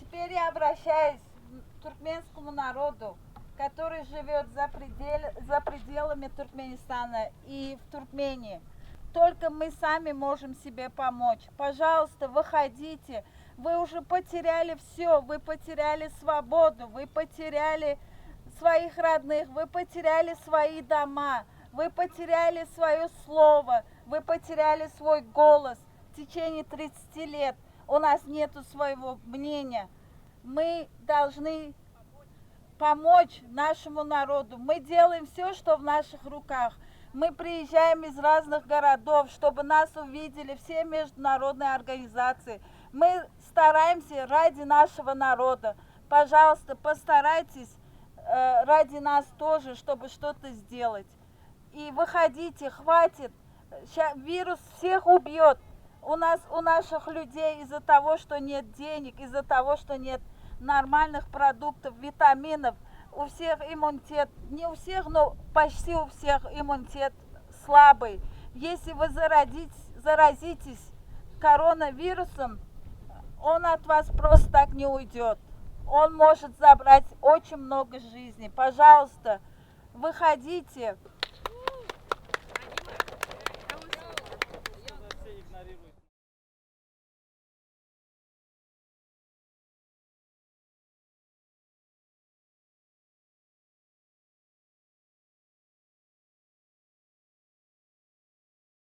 Теперь я обращаюсь к туркменскому народу, который живет за пределами Туркменистана и в Туркмении. Только мы сами можем себе помочь. Пожалуйста, выходите. Вы уже потеряли все. Вы потеряли свободу, вы потеряли своих родных, вы потеряли свои дома, вы потеряли свое слово, вы потеряли свой голос. В течение 30 лет у нас нету своего мнения. Мы должны помочь нашему народу. Мы делаем все, что в наших руках. Мы приезжаем из разных городов, чтобы нас увидели все международные организации. Мы стараемся ради нашего народа. Пожалуйста, постарайтесь ради нас тоже, чтобы что-то сделать. И выходите, хватит. Сейчас вирус всех убьет. У наших людей из-за того, что нет денег, из-за того, что нет нормальных продуктов, витаминов, у всех иммунитет, не у всех, но почти у всех иммунитет слабый. Если вы заразитесь коронавирусом, он от вас просто так не уйдет. Он может забрать очень много жизней. Пожалуйста, выходите.